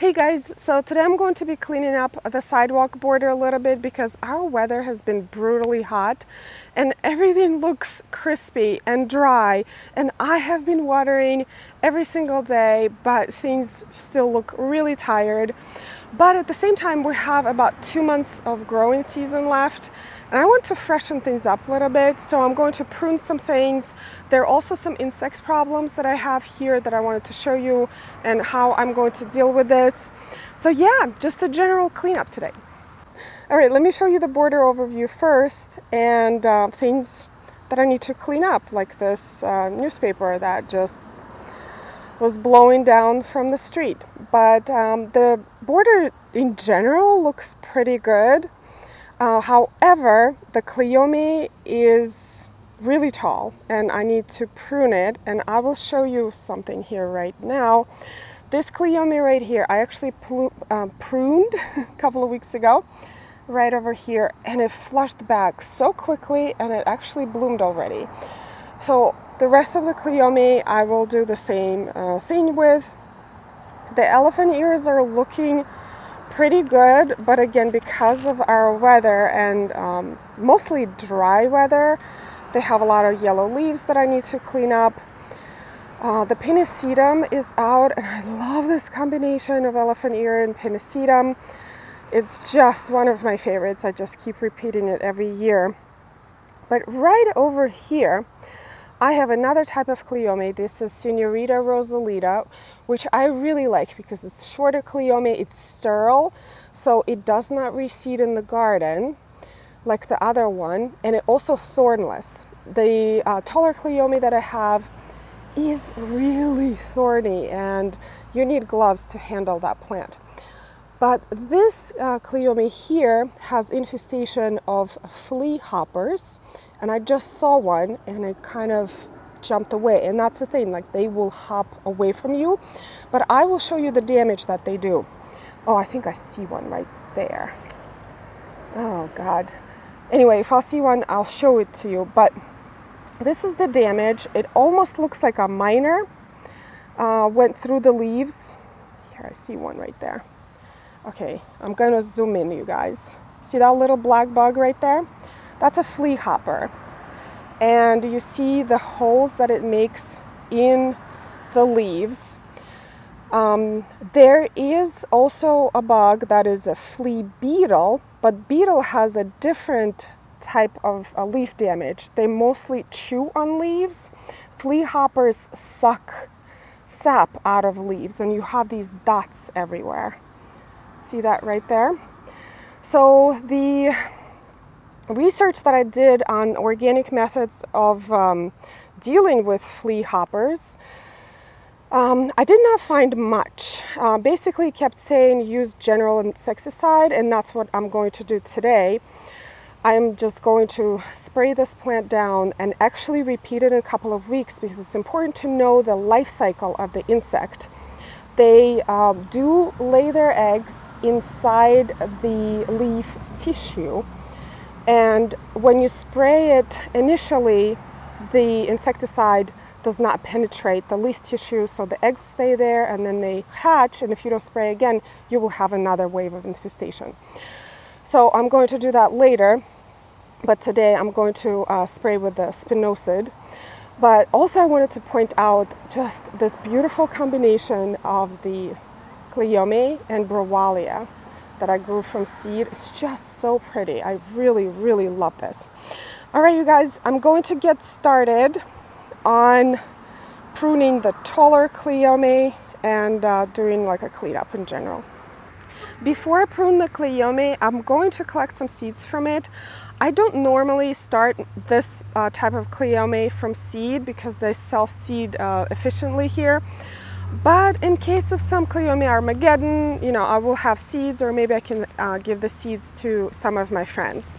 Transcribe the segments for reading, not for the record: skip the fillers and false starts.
Hey guys, so today I'm going to be cleaning up the sidewalk border a little bit because our weather has been brutally hot and everything looks crispy and dry, and I have been watering every single day, but things still look really tired. But at the same time, we have about 2 months of growing season left, and I want to freshen things up a little bit, so I'm going to prune some things. There are also some insect problems that I have here that I wanted to show you and how I'm going to deal with this. So yeah, just a general cleanup today. All right, let me show you the border overview first, and things that I need to clean up, like this newspaper that just was blowing down from the street. But the border in general looks pretty good. However, the cleome is really tall and I need to prune it, and I will show you something here right now. This cleome right here, I actually pruned a couple of weeks ago, right over here, and it flushed back so quickly and it actually bloomed already. So the rest of the cleome I will do the same thing with. The elephant ears are looking pretty good, but again, because of our weather and mostly dry weather, they have a lot of yellow leaves that I need to clean up. The pinnisedum is out, and I love this combination of elephant ear and pinnisedum. It's just one of my favorites. I just keep repeating it every year. But right over here, I have another type of cleome. This is Senorita Rosalita, which I really like because it's shorter cleome, it's sterile, so it does not reseed in the garden like the other one, and it also thornless. The taller cleome that I have is really thorny, and you need gloves to handle that plant. But this cleome here has infestation of fleahoppers, and I just saw one and it kind of jumped away. And that's the thing, like, they will hop away from you, but I will show you the damage that they do. Oh, I think I see one right there. Oh God. Anyway, if I see one, I'll show it to you. But this is the damage. It almost looks like a miner went through the leaves. Here, I see one right there. Okay, I'm gonna zoom in, you guys. See that little black bug right there? That's a fleahopper. And you see the holes that it makes in the leaves. There is also a bug that is a flea beetle, but beetle has a different type of leaf damage. They mostly chew on leaves. Fleahoppers suck sap out of leaves, and you have these dots everywhere. See that right there? So the research that I did on organic methods of dealing with fleahoppers, I did not find much. Basically, it kept saying use general insecticide, and that's what I'm going to do today. I'm just going to spray this plant down and actually repeat it in a couple of weeks because it's important to know the life cycle of the insect. They do lay their eggs inside the leaf tissue, and when you spray it initially, the insecticide does not penetrate the leaf tissue, so the eggs stay there and then they hatch, and if you don't spray again, you will have another wave of infestation. So I'm going to do that later, but today I'm going to spray with the spinosad. But also I wanted to point out just this beautiful combination of the cleome and browalia that I grew from seed. It's just so pretty. I really, really love this. All right, you guys, I'm going to get started on pruning the taller cleome and doing like a cleanup in general. Before I prune the cleome, I'm going to collect some seeds from it. I don't normally start this type of cleome from seed because they self-seed efficiently here. But in case of some cleome Armageddon, you know, I will have seeds, or maybe I can give the seeds to some of my friends.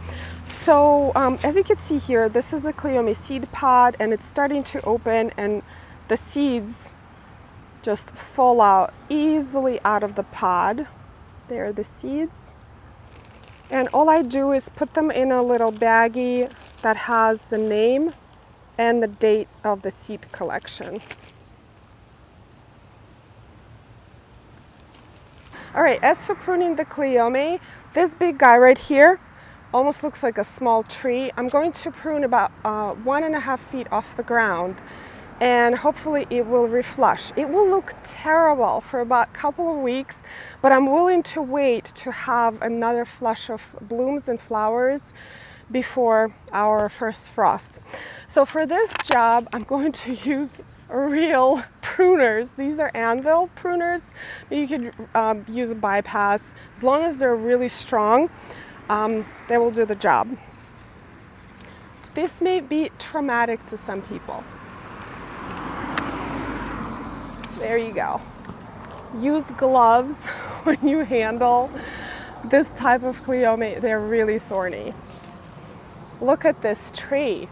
So as you can see here, this is a cleome seed pod, and it's starting to open, and the seeds just fall out easily out of the pod. There are the seeds. And all I do is put them in a little baggie that has the name and the date of the seed collection. All right, as for pruning the cleome, this big guy right here almost looks like a small tree. I'm going to prune about 1.5 feet off the ground, and hopefully it will reflush. It will look terrible for about a couple of weeks, but I'm willing to wait to have another flush of blooms and flowers before our first frost. So for this job, I'm going to use real pruners. These are anvil pruners. You could use a bypass. As long as they're really strong, they will do the job. This may be traumatic to some people. There you go. Use gloves when you handle this type of cleome. They're really thorny. Look at this tree.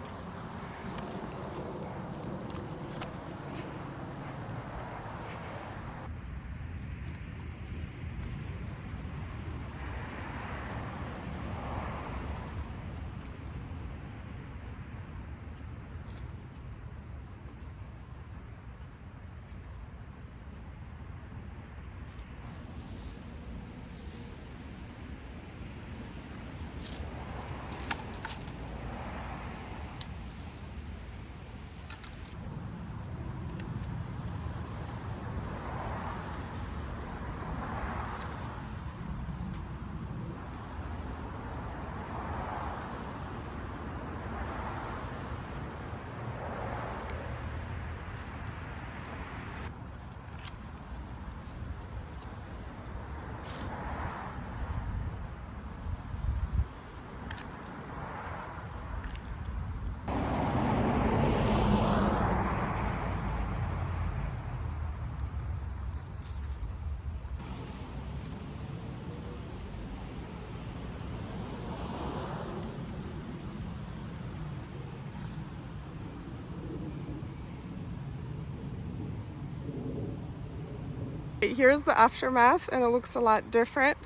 Here's the aftermath, and it looks a lot different.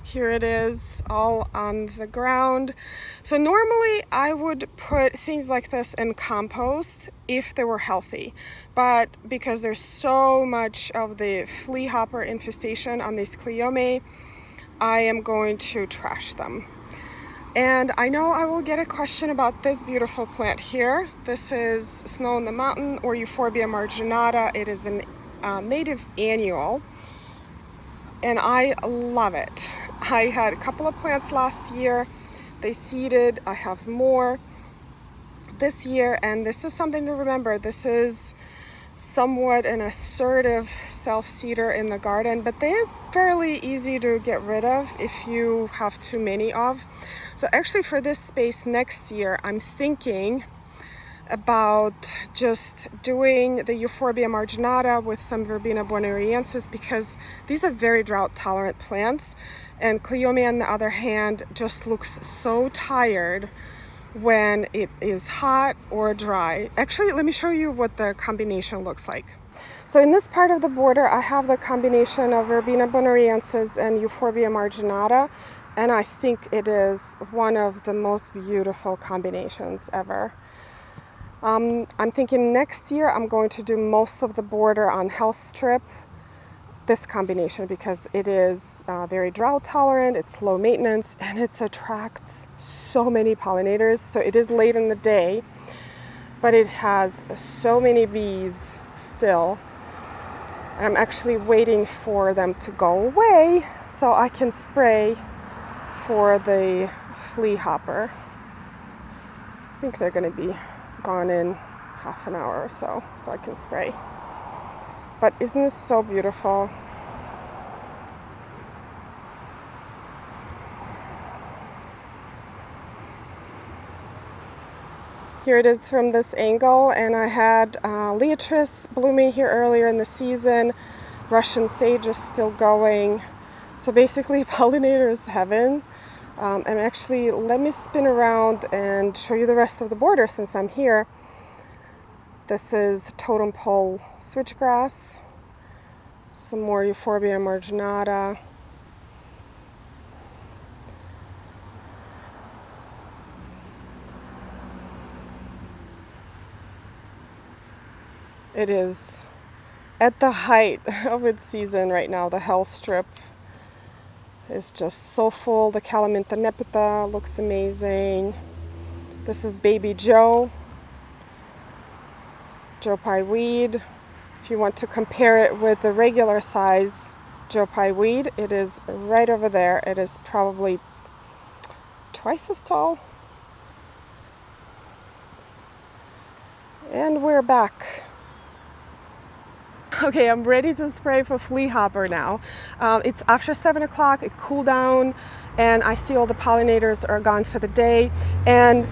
Here it is all on the ground. So normally I would put things like this in compost if they were healthy, but because there's so much of the fleahopper infestation on these cleome, I am going to trash them. And I know I will get a question about this beautiful plant here. This is Snow in the Mountain, or Euphorbia marginata. It is an native annual, and I love it. I had a couple of plants last year. They seeded. I have more this year, and this is something to remember. This is somewhat an assertive self-seeder in the garden, but they're fairly easy to get rid of if you have too many of. So actually for this space next year, I'm thinking about just doing the Euphorbia marginata with some Verbena bonariensis, because these are very drought tolerant plants, and cleome on the other hand just looks so tired when it is hot or dry. Actually, let me show you what the combination looks like. So in this part of the border, I have the combination of Verbena bonariensis and Euphorbia marginata, and I think it is one of the most beautiful combinations ever. I'm thinking next year I'm going to do most of the border on health strip, this combination, because it is very drought tolerant, it's low maintenance, and it attracts so many pollinators. So it is late in the day, but it has so many bees still. And I'm actually waiting for them to go away so I can spray for the Fleahopper. I think they're going to be gone in half an hour or so I can spray. But isn't this so beautiful? Here it is from this angle, and I had Leotris blooming here earlier in the season. Russian sage is still going. So basically pollinator is heaven. And actually, let me spin around and show you the rest of the border since I'm here. This is totem pole switchgrass, some more Euphorbia marginata. It is at the height of its season right now, the health strip. is just so full. The Calamintha nepitha looks amazing. This is baby Joe Pye weed. If you want to compare it with the regular size Joe Pye weed, it is right over there. It is probably twice as tall. And we're back. Okay, I'm ready to spray for Fleahopper now. It's after 7 o'clock, it cooled down, and I see all the pollinators are gone for the day. And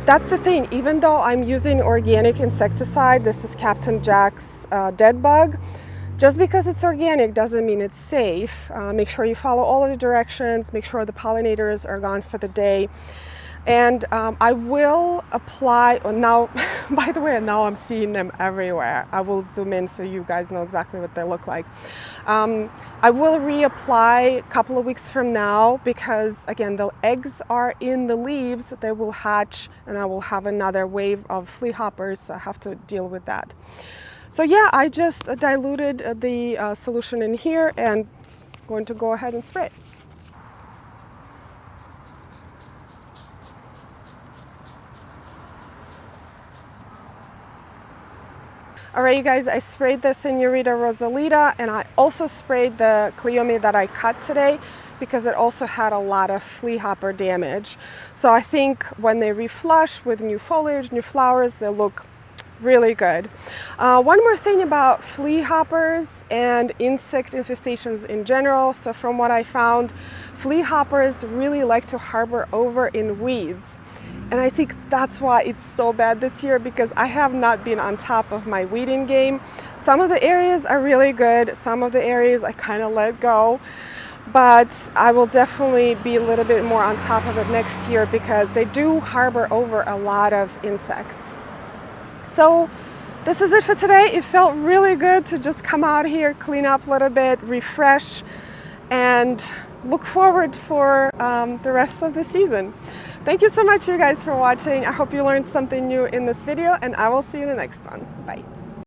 that's the thing, even though I'm using organic insecticide, this is Captain Jack's dead bug, just because it's organic doesn't mean it's safe. Make sure you follow all of the directions, make sure the pollinators are gone for the day. And I will apply, now, by the way, now I'm seeing them everywhere. I will zoom in so you guys know exactly what they look like. I will reapply a couple of weeks from now because, again, the eggs are in the leaves. They will hatch and I will have another wave of fleahoppers, so I have to deal with that. So yeah, I just diluted the solution in here and I'm going to go ahead and spray it. All right, you guys, I sprayed the Senorita Rosalita, and I also sprayed the cleome that I cut today because it also had a lot of fleahopper damage. So I think when they reflush with new foliage, new flowers, they look really good. One more thing about fleahoppers and insect infestations in general. So from what I found, fleahoppers really like to harbor over in weeds. And I think that's why it's so bad this year, because I have not been on top of my weeding game. Some of the areas are really good. Some of the areas I kind of let go. But I will definitely be a little bit more on top of it next year because they do harbor over a lot of insects. So this is it for today. It felt really good to just come out here, clean up a little bit, refresh, and look forward for the rest of the season. Thank you so much, you guys, for watching. I hope you learned something new in this video, and I will see you in the next one. Bye.